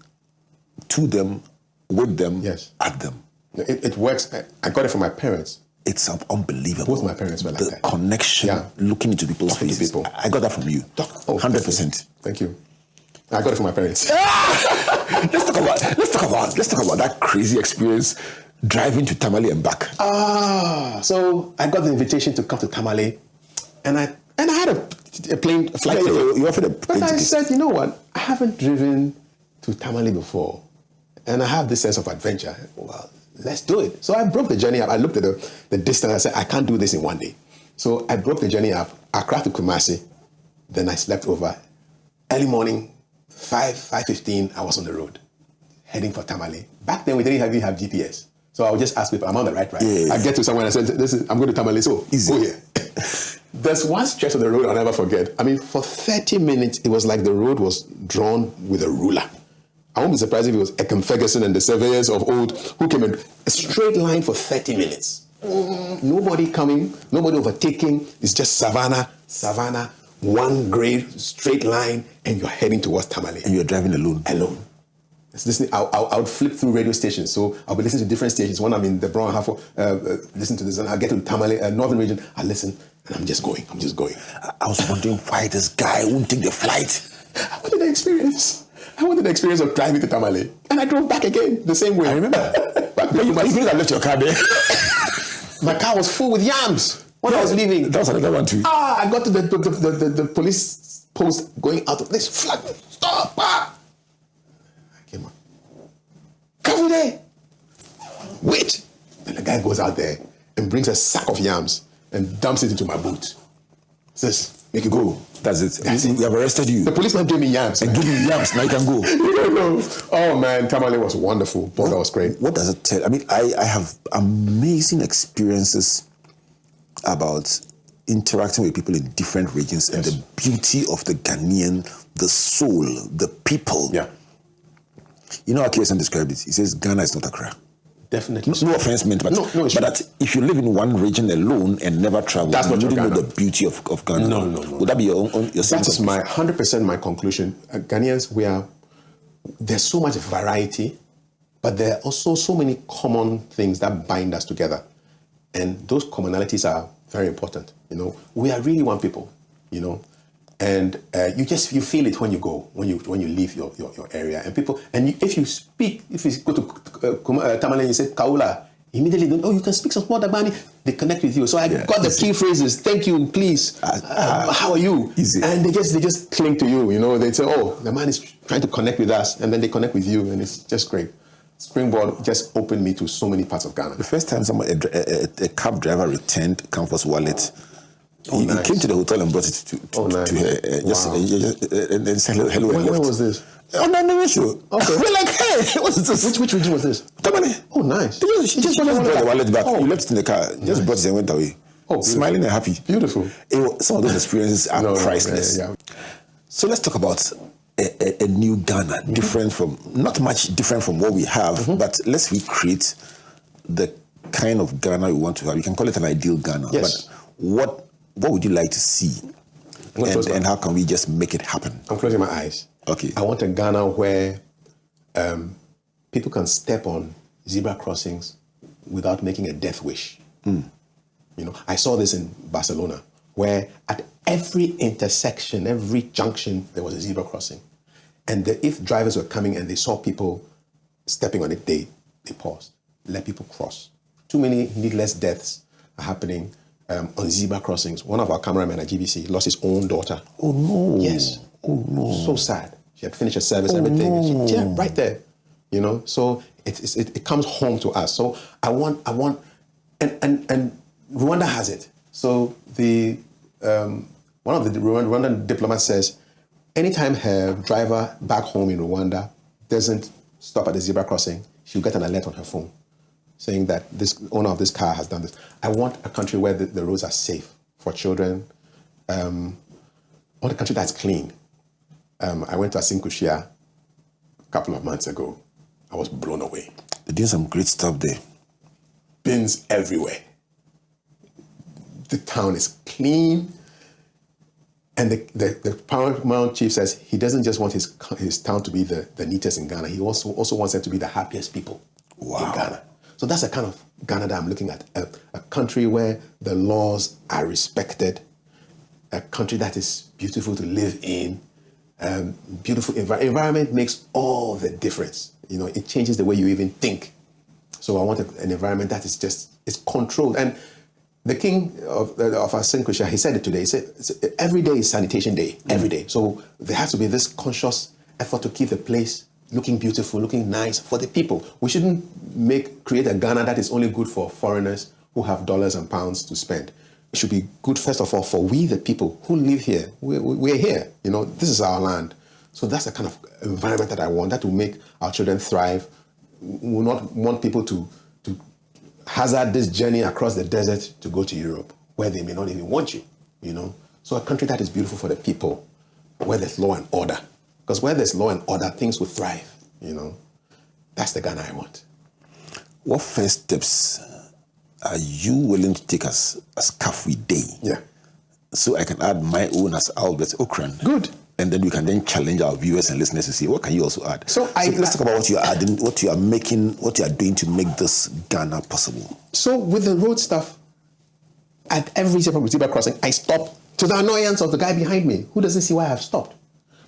to them, with them, at them. It works. I got it from my parents. It's unbelievable. Both my parents were like that. The connection, looking into people's faces. I got that from you. 100%. Thank you. I got it from my parents. Let's talk about that crazy experience driving to Tamale and back. So I got the invitation to come to Tamale, and I had a plane flight ticket. You offered a plane But I ticket. said, you know what? I haven't driven to Tamale before, and I have this sense of adventure. Well, let's do it. So I broke the journey up. I looked at the distance. I said, I can't do this in one day. So I broke the journey up. Accra to Kumasi. Then I slept over. Early morning, 5:15, I was on the road, heading for Tamale. Back then, we didn't even have GPS. So I would just ask people, I'm on the right track. I get to somewhere and I said, I'm going to Tamale, so go here. There's one stretch of the road I'll never forget. I mean, for 30 minutes, it was like the road was drawn with a ruler. I won't be surprised if it was Ekem Ferguson and the surveyors of old who came in a straight line for 30 minutes. Nobody coming, nobody overtaking. It's just savannah, one great straight line, and you're heading towards Tamale. And you're driving alone. I would flip through radio stations. So I'll be listening to different stations. When I'm in the Brown Half, listen to this, and I'll get to Tamale, Northern region, I listen, and I'm just going. I was wondering why this guy wouldn't take the flight. I wanted the experience of driving to Tamale. And I drove back again, the same way. I remember. But you could have left your car there. My car was full with yams when I was leaving. That was another one too. I got to the police post going out of this flag. Stop! I came on. Kafui there! Wait! And the guy goes out there and brings a sack of yams and dumps it into my boot. Says, make it go. That's it. We have arrested you. The policeman gave me yams. And give you yams, now you can go. You don't know. Oh man, Tamale was wonderful. Boga was great. What does it tell? I mean, I have amazing experiences about interacting with people in different regions and the beauty of the Ghanaian, the soul, the people. Yeah. You know how Kirsten described it? He says Ghana is not Accra. Definitely. No offense meant, but that if you live in one region alone and never travel, that's you not wouldn't know Ghana. The beauty of Ghana. No. Would that be your That is my 100% my conclusion. Ghanaians, there's so much variety, but there are also so many common things that bind us together. And those commonalities are very important. We are really one people, and you feel it when you go, when you leave your area, and people, and if you go to Tamale and you say Kaula, Immediately, oh, you can speak some small Dagbani. They connect with you. So I got the key phrases. Thank you, please. How are you? Easy. And they just cling to you. You know, they say, oh, the man is trying to connect with us, and then they connect with you, and it's just great. Springboard just opened me to so many parts of Ghana. The first time a cab driver returned Campus wallet, he nice. came to the hotel and brought it to her. And said hello. Where was this? Oh, no, sure. Okay. We're like, hey, what's this? Which region was this? Tamale. Oh, nice. He just brought the wallet back. He left it in the car, just brought it and went away. Oh, smiling and happy. Beautiful. Some of those experiences are priceless. Yeah. So let's talk about a new Ghana, not much different from what we have, but let's recreate the kind of Ghana we want to have. You can call it an ideal Ghana. Yes. But what would you like to see? And how can we just make it happen? I'm closing my eyes. Okay. I want a Ghana where people can step on zebra crossings without making a death wish. You know, I saw this in Barcelona, where at every intersection, every junction, there was a zebra crossing. And if drivers were coming and they saw people stepping on it, they paused, let people cross. Too many needless deaths are happening on zebra crossings. One of our cameramen at GBC lost his own daughter. Oh, no. Yes. Oh, no. So sad. She had finished her service, everything. No. Yeah, right there. You know, so it comes home to us. So I want, and Rwanda has it. So one of the Rwandan diplomats says, anytime her driver back home in Rwanda doesn't stop at the zebra crossing, she'll get an alert on her phone saying that this owner of this car has done this. I want a country where the roads are safe for children. I want a country that's clean. I went to Asinkushia a couple of months ago. I was blown away. They're doing some great stuff there. Bins everywhere. The town is clean. And the paramount chief says he doesn't just want his town to be the neatest in Ghana. He also wants them to be the happiest people in Ghana. So that's the kind of Ghana that I'm looking at. A country where the laws are respected. A country that is beautiful to live in. Beautiful environment makes all the difference. You know, it changes the way you even think. So I want an environment that is it's controlled. And the king of Asinkushia, he said it today. He said every day is sanitation day, every day. So there has to be this conscious effort to keep the place looking beautiful, looking nice for the people. We shouldn't create a Ghana that is only good for foreigners who have dollars and pounds to spend. It should be good, first of all, for we, the people who live here. We're here. You know, this is our land. So that's the kind of environment that I want, that will make our children thrive. We will not want people to hazard this journey across the desert to go to Europe, where they may not even want you, you know. So a country that is beautiful for the people, where there's law and order. Because where there's law and order, things will thrive, you know. That's the Ghana I want. What first steps are you willing to take as Kafui Day? Yeah. So I can add my own as Albert Okran. Good. And then we can then challenge our viewers and listeners to see what can you also add. So let's talk about what you are adding, what you are making, what you are doing to make this Ghana possible. So with the road stuff, at every zebra crossing, I stop to the annoyance of the guy behind me who doesn't see why I've stopped.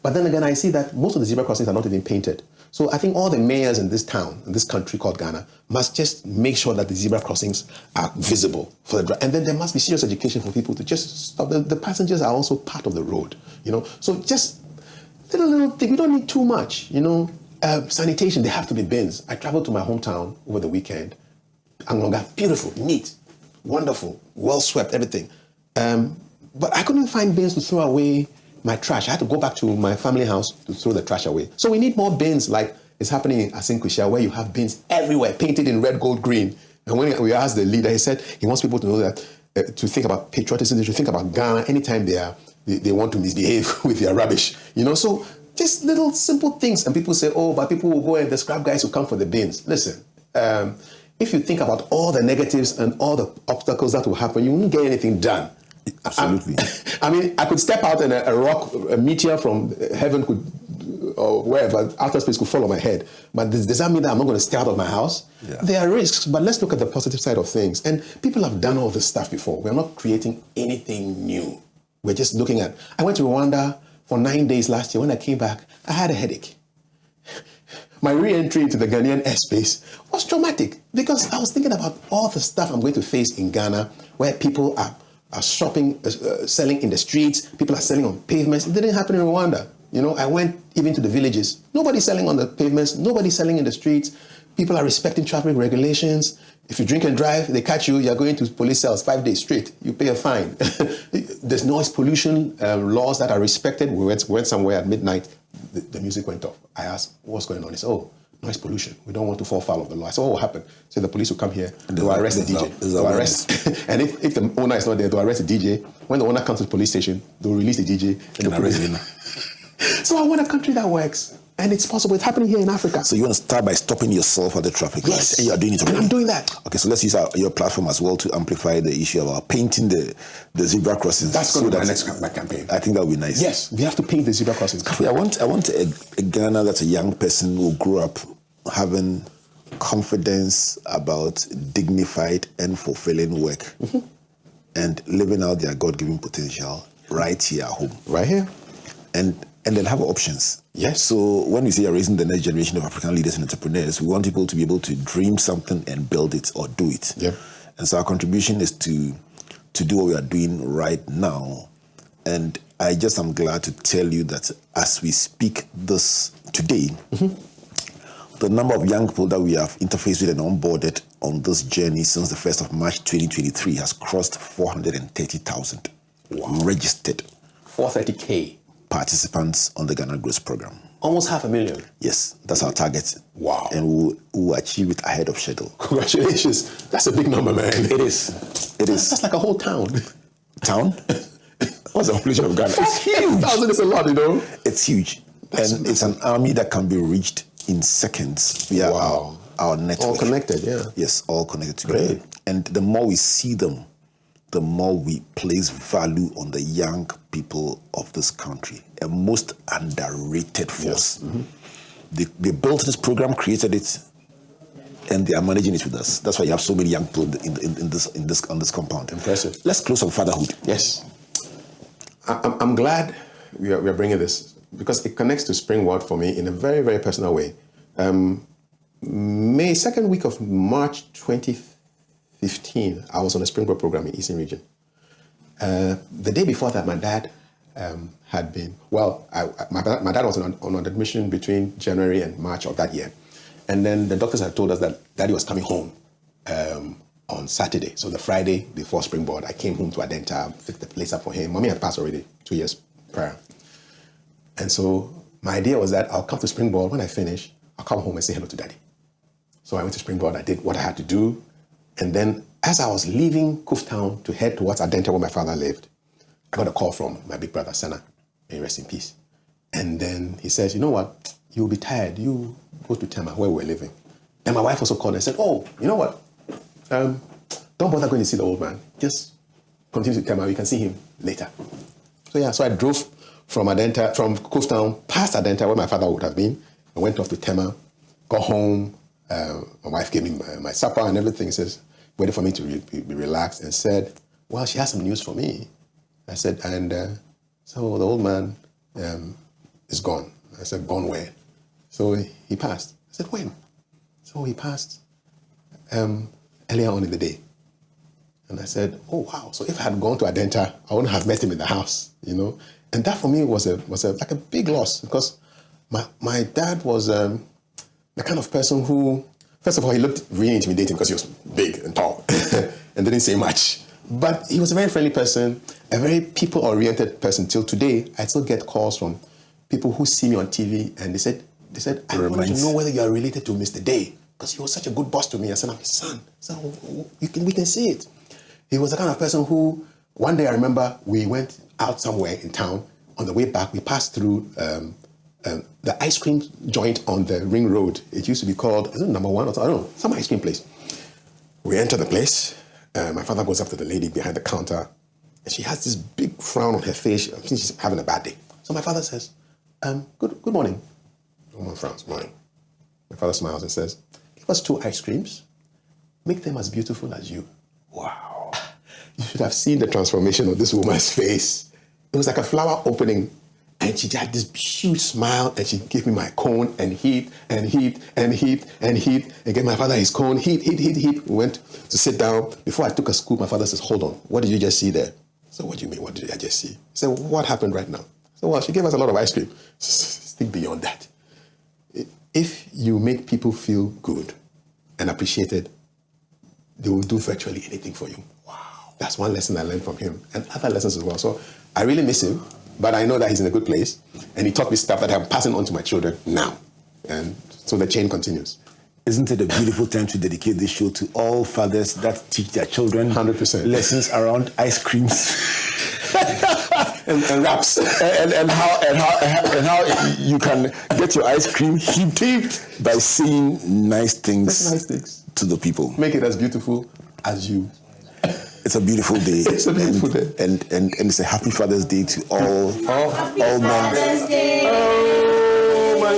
But then again, I see that most of the zebra crossings are not even painted. So I think all the mayors in this town, in this country called Ghana, must just make sure that the zebra crossings are visible for the and then there must be serious education for people to just stop. The passengers are also part of the road, you know. So just little thing. We don't need too much, you know. Sanitation, they have to be bins. I traveled to my hometown over the weekend. Angonga, beautiful, neat, wonderful, well swept, everything. But I couldn't find bins to throw away my trash. I had to go back to my family house to throw the trash away. So we need more bins like it's happening in Asinkushia, where you have bins everywhere, painted in red, gold, green. And when we asked the leader, he said he wants people to know that, to think about patriotism, they should think about Ghana anytime they want to misbehave with their rubbish. You know, so just little simple things. And people say, oh, but people will go and the scrap guys will come for the bins. Listen, if you think about all the negatives and all the obstacles that will happen, you won't get anything done. Absolutely. I mean, I could step out and a meteor from heaven could, or wherever, outer space could fall on my head. But does that mean that I'm not going to stay out of my house? Yeah. There are risks, but let's look at the positive side of things. And people have done all this stuff before. We're not creating anything new. We're just looking at, I went to Rwanda for 9 days last year. When I came back, I had a headache. my re-entry into the Ghanaian airspace was traumatic because I was thinking about all the stuff I'm going to face in Ghana, where people are shopping, selling in the streets, people are selling on pavements. It didn't happen in Rwanda. You know, I went even to the villages. Nobody's selling on the pavements, nobody's selling in the streets. People are respecting traffic regulations. If you drink and drive, they catch you, you're going to police cells 5 days straight. You pay a fine. There's noise pollution laws that are respected. We went somewhere at midnight, the music went off. I asked, what's going on? He said, oh, noise pollution. We don't want to fall foul of the law. I said, what will happen? So the police will come here and they'll arrest the DJ. They'll arrest. And if the owner is not there, they'll arrest the DJ. When the owner comes to the police station, they'll release the DJ and they'll arrest him. So I want a country that works. And it's possible. It's happening here in Africa. So you want to start by stopping yourself at the traffic light. Yes. And you are doing it already. I'm doing that. Okay, so let's use your platform as well to amplify the issue about painting the zebra crossings. That's going to be my next campaign. I think that would be nice. Yes, we have to paint the zebra crossings. Kafui, I want a Ghana that's a young person who grew up having confidence about dignified and fulfilling work and living out their God-given potential right here at home. Right here. And then have options. Yes. So when we say you're raising the next generation of African leaders and entrepreneurs, we want people to be able to dream something and build it or do it. Yep. And so our contribution is to do what we are doing right now. And I just am glad to tell you that as we speak this today, the number of young people that we have interfaced with and onboarded on this journey since the 1st of March 2023 has crossed 430,000 registered 430K participants on the Ghana Growth Program. Almost 500,000. Yes, that's our target. Wow. And we'll achieve it ahead of schedule. Congratulations. That's a big number, man. It is. It is. That's like a whole town. Town? What's the population of Ghana? That's huge. 1,000 is a lot, you know. It's huge. And it's an army that can be reached in seconds via our network. All connected, yeah. Yes, all connected together. Great. And the more we see them, the more we place value on the young people of this country, a most underrated force. Yes. They built this program, created it, and they are managing it with us. That's why you have so many young people on this compound. Impressive. Let's close on fatherhood. Yes. I'm glad we are bringing this because it connects to Springboard for me in a very, very personal way. Second week of March 2015, I was on a Springboard program in Eastern Region. The day before that, my dad had been, my dad was on an admission between January and March of that year. And then the doctors had told us that Daddy was coming home on Saturday. So the Friday before Springboard, I came home to Adenta, picked the place up for him. Mommy had passed already 2 years prior. And so my idea was that I'll come to Springboard. When I finish, I'll come home and say hello to Daddy. So I went to Springboard. I did what I had to do. And then as I was leaving Kooftown to head towards Adenta where my father lived, I got a call from my big brother, Senna. May he rest in peace. And then he says, you know what? You'll be tired. You go to Tema where we're living. And my wife also called and said, oh, you know what? Don't bother going to see the old man. Just continue to Tema. You can see him later. So I drove from Kooftown past Adenta where my father would have been. I went off to Tema, got home. My wife gave me my supper and everything. Says, waited for me to be relaxed and said, well, she has some news for me. I said, and so the old man is gone. I said, gone where? So he passed. I said, when? So he passed earlier on in the day. And I said, oh, wow. So if I had gone to Adenta, I wouldn't have met him in the house, you know. And that for me was like a big loss because my dad was the kind of person who, first of all, he looked really intimidating because he was big and tall and didn't say much. But he was a very friendly person, a very people-oriented person. Till today, I still get calls from people who see me on TV and they said, I want to know whether you are related to Mr. Day because he was such a good boss to me. I said, I'm his son. So we can see it. He was the kind of person who, one day I remember we went out somewhere in town. On the way back, we passed through the ice cream joint on the ring road. It used to be called, is it number one? Or I don't know, some ice cream place. We enter the place. My father goes up to the lady behind the counter and she has this big frown on her face. I think she's having a bad day. So my father says, good morning. The woman frowns, morning. My father smiles and says, give us 2 ice creams. Make them as beautiful as you. Wow. You should have seen the transformation of this woman's face. It was like a flower opening. And she had this huge smile, and she gave me my cone and heat and heat and heat and heat, and gave my father his cone, heat. We went to sit down. Before I took a scoop, my father says, hold on, what did you just see there? So what do you mean, what did I just see? He said, what happened right now? So, well, she gave us a lot of ice cream. Think beyond that. If you make people feel good and appreciated, they will do virtually anything for you. Wow. That's one lesson I learned from him, and other lessons as well. So I really miss him, but I know that he's in a good place, and he taught me stuff that I'm passing on to my children now. And so the chain continues. Isn't it a beautiful time to dedicate this show to all fathers that teach their children 100% lessons around ice creams and wraps and how you can get your ice cream heaped by saying nice things to the people. Make it as beautiful as you. It's a beautiful day. It's a beautiful day. And it's a happy Father's Day to all men. Father's Day. Oh, my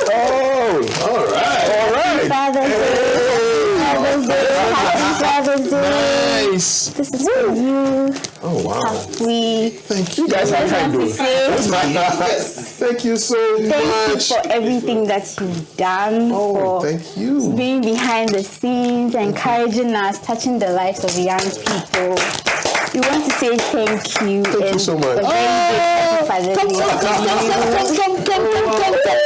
God. Oh, all right. Father's Day. Father's Day. Happy Father's Day. Nice. This is for you. Oh, wow. Kafui. Thank you. Guys, how can do? Thank you so Thank you much. for everything that you've done. Oh, for thank you. being behind the scenes, encouraging us, touching the lives of young people. We want to say thank you. Thank you so much. A very big happy Father's Day.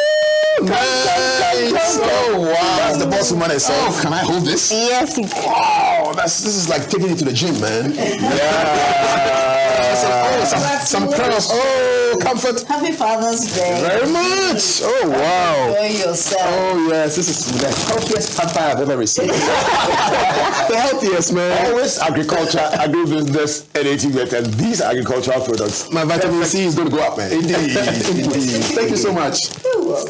Nice. Oh, wow. That's the boss woman herself. Oh, can I hold this? Yes, you can. Wow, this is like taking you to the gym, man. Yeah. Some curls. Oh, comfort. Happy Father's Day. Very much. Oh, wow. Enjoy yourself. Oh, yes. This is the healthiest papa I've ever received. The healthiest, man. Always agriculture, agribusiness, anything better. These agricultural products. My vitamin C is going to go up, man. Indeed. Thank you so much.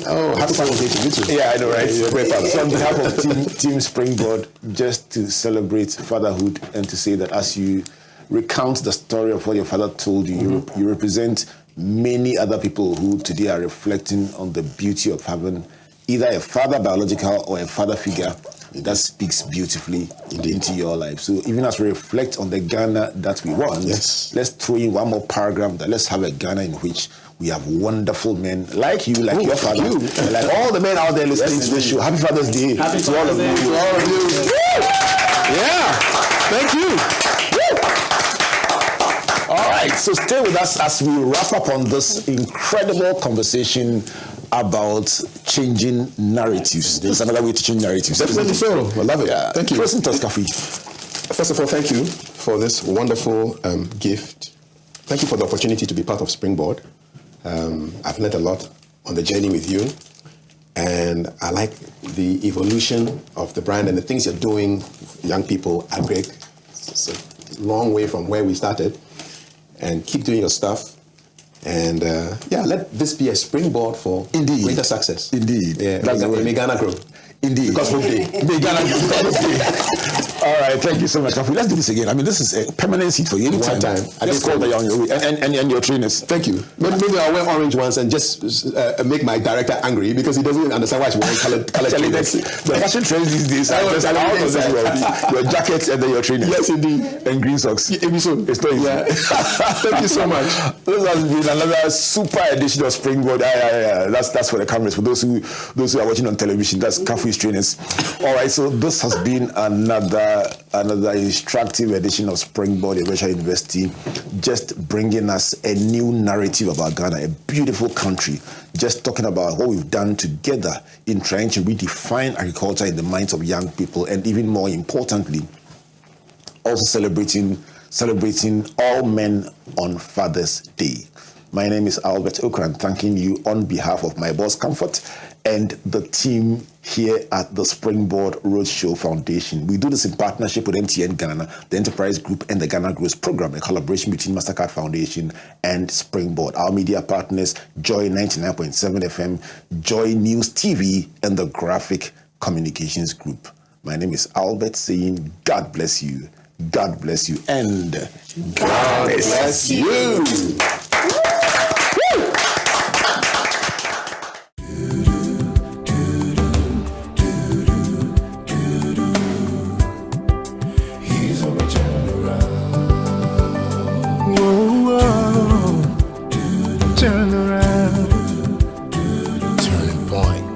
Oh, happy Father's Day to you too. Yeah, I know, right? You're a great father. So on behalf of Team Springboard, just to celebrate fatherhood and to say that as you recount the story of what your father told you, you represent many other people who today are reflecting on the beauty of having either a father biological or a father figure that speaks beautifully into your life. So even as we reflect on the Ghana that we want, let's throw in one more paragraph that let's have a Ghana in which we have wonderful men like you, like your father, and like all the men out there listening to this show. Happy Father's Day to all of you. To all of you. Yeah. Thank you. All right, so stay with us as we wrap up on this incredible conversation about changing narratives. This is another way to change narratives. Definitely so. I love it. Yeah. Thank you. Present us, Kafui. First of all, thank you for this wonderful gift. Thank you for the opportunity to be part of Springboard. I've learned a lot on the journey with you, and I like the evolution of the brand and the things you're doing. Young people are great. It's a long way from where we started, and keep doing your stuff. And let this be a springboard for greater success. Indeed. Yeah, may Ghana grow. Indeed. Because Hope Day. May Ghana grow. All right, thank you so much, Kafui. Let's do this again. I mean, this is a permanent seat for you. Anytime. One time. I just call the young and your trainers. Thank you. Maybe I'll wear orange ones and just make my director angry because he doesn't even understand why she wears colored trainers. The fashion trends these days are just your jackets and then your trainers. Yes, indeed. And green socks. It's not easy. Yeah. Thank you so much. This has been another super edition of Springboard. That's for the cameras. For those who are watching on television, that's Kafui's trainers. All right, so this has been another instructive edition of Springboard, a virtual university, just bringing us a new narrative about Ghana, a beautiful country, just talking about what we've done together in trying to redefine agriculture in the minds of young people, and even more importantly, also celebrating all men on Father's Day. My name is Albert Okran, thanking you on behalf of my boss Comfort and the team here at the Springboard Roadshow Foundation. We do this in partnership with MTN Ghana, the Enterprise Group, and the Ghana Growth Program, a collaboration between MasterCard Foundation and Springboard. Our media partners, Joy 99.7 FM, Joy News TV, and the Graphic Communications Group. My name is Albert, saying God bless you, and God bless you.